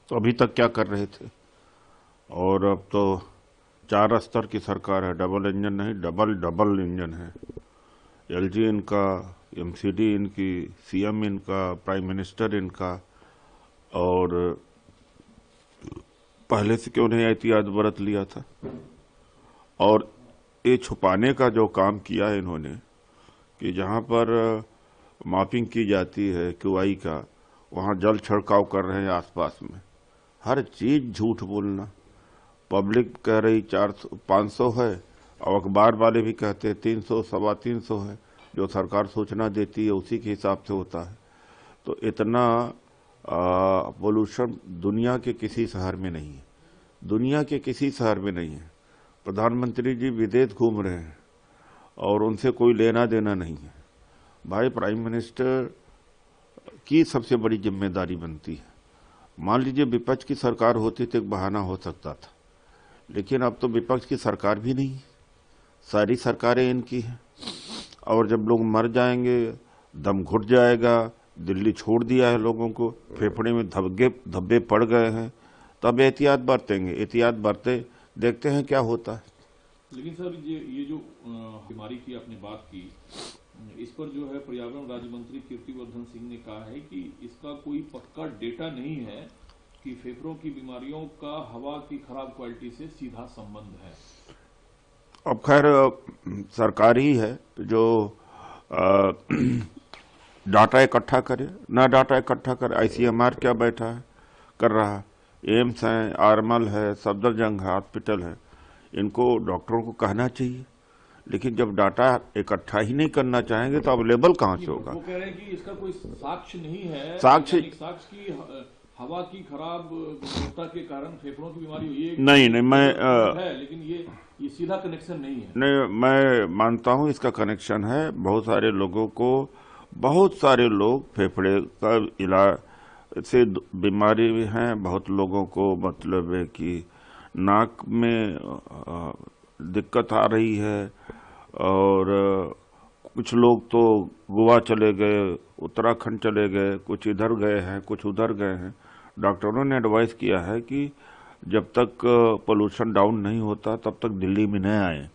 तो अभी तक क्या कर रहे थे? और अब तो 4 स्तर की सरकार है, डबल इंजन नहीं, डबल डबल इंजन है। एलजी इनका, एमसीडी इनकी, सीएम इनका, प्राइम मिनिस्टर इनका। और पहले से क्यों नहीं एहतियात बरत लिया था? और ये छुपाने का जो काम किया है इन्होंने कि जहां पर मापिंग की जाती है क्यूआई का, वहां जल छिड़काव कर रहे हैं आसपास में। हर चीज झूठ बोलना। पब्लिक कह रही 400-500 है, और अखबार वाले भी कहते हैं 300, 325 है। जो सरकार सूचना देती है उसी के हिसाब से होता है। तो इतना पोल्यूशन दुनिया के किसी शहर में नहीं है, दुनिया के किसी शहर में नहीं है। प्रधानमंत्री जी विदेश घूम रहे हैं और उनसे कोई लेना देना नहीं है। भाई, प्राइम मिनिस्टर की सबसे बड़ी जिम्मेदारी बनती है। मान लीजिए विपक्ष की सरकार होती तो एक बहाना हो सकता था, लेकिन अब तो विपक्ष की सरकार भी नहीं है, सारी सरकारें इनकी हैं। और जब लोग मर जाएंगे, दम घुट जाएगा, दिल्ली छोड़ दिया है लोगों को, फेफड़े में धब्बे पड़ गए हैं, तब एहतियात बरतेंगे। एहतियात बरते, देखते हैं क्या होता है। लेकिन सर, ये जो बीमारी की आपने बात की, इस पर जो है पर्यावरण राज्य मंत्री कीर्तिवर्धन सिंह ने कहा है कि इसका कोई पक्का डेटा नहीं है कि फेफड़ों की बीमारियों का हवा की खराब क्वालिटी से सीधा संबंध है। अब खैर सरकार ही है जो डाटा इकट्ठा करे, ना डाटा इकट्ठा करे। आईसीएमआर क्या बैठा है, कर रहा है? एम्स है, आरमल है, सफदरजंग हॉस्पिटल है, इनको डॉक्टरों को कहना चाहिए। लेकिन जब डाटा इकट्ठा ही नहीं करना चाहेंगे तो अवेलेबल कहाँ से होगा? वो कह रहे हैं कि इसका कोई साक्ष्य नहीं है, साक्ष्य की हवा की खराब गुणवत्ता के कारण फेफड़ों की बीमारी हुई है। नहीं, मैं है, लेकिन ये सीधा कनेक्शन नहीं है। नहीं, मैं मानता हूं इसका कनेक्शन है। बहुत सारे लोगों को, बहुत सारे लोग फेफड़े का इलाज से बीमारी हैं। बहुत लोगों को मतलब है कि नाक में दिक्कत आ रही है। और कुछ लोग तो गोवा चले गए, उत्तराखंड चले गए, कुछ इधर गए हैं, कुछ उधर गए हैं। डॉक्टरों ने एडवाइस किया है कि जब तक पोल्यूशन डाउन नहीं होता तब तक दिल्ली में न आए।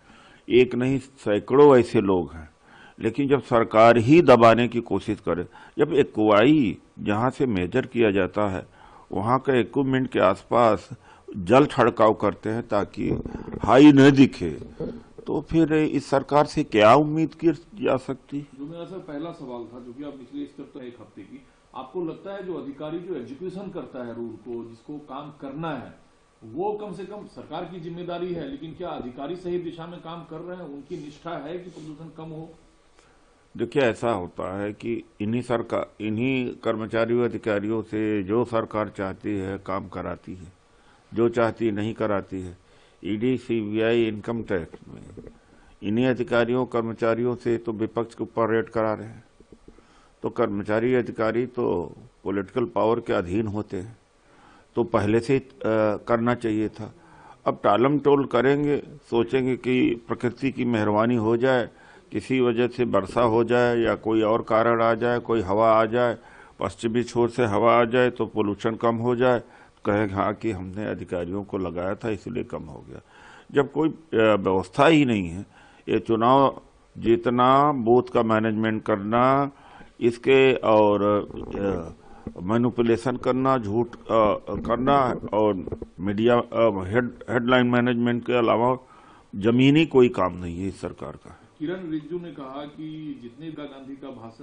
एक नहीं, सैकड़ों ऐसे लोग हैं। लेकिन जब सरकार ही दबाने की कोशिश करे, जब एक कुआई जहां से मेजर किया जाता है वहां का इक्विपमेंट के आसपास जल छिड़काव करते हैं ताकि हाई न दिखे, तो फिर इस सरकार से क्या उम्मीद की जा सकती है? जो मेरा सर पहला सवाल था, जो कि आप निचले स्तर तो 1 हफ्ते की, आपको लगता है जो अधिकारी जो एग्जीक्यूशन करता है रूल को, जिसको काम करना है, वो कम से कम सरकार की जिम्मेदारी है, लेकिन क्या अधिकारी सही दिशा में काम कर रहे हैं? उनकी निष्ठा है कि प्रदूषण कम हो? देखिए, ऐसा होता है कि इन्हीं कर्मचारियों अधिकारियों से जो सरकार चाहती है काम कराती है, जो चाहती नहीं कराती है। ईडी, सीबीआई, इनकम टैक्स में इन्हीं अधिकारियों कर्मचारियों से तो विपक्ष के ऊपर रेड करा रहे हैं। तो कर्मचारी अधिकारी तो पॉलिटिकल पावर के अधीन होते हैं, तो पहले से करना चाहिए था। अब टालम टोल करेंगे, सोचेंगे कि प्रकृति की मेहरबानी हो जाए, किसी वजह से वर्षा हो जाए या कोई और कारण आ जाए, कोई हवा आ जाए, पश्चिमी छोर से हवा आ जाए तो पोल्यूशन कम हो जाए, कहें हाँ कि हमने अधिकारियों को लगाया था इसलिए कम हो गया। जब कोई व्यवस्था ही नहीं है, ये चुनाव जीतना, बूथ का मैनेजमेंट करना, इसके और मैनिपुलेशन करना, झूठ करना, और मीडिया हेडलाइन मैनेजमेंट के अलावा जमीनी कोई काम नहीं है इस सरकार का। किरण रिजिजू ने कहा कि जितने गांधी का भाषण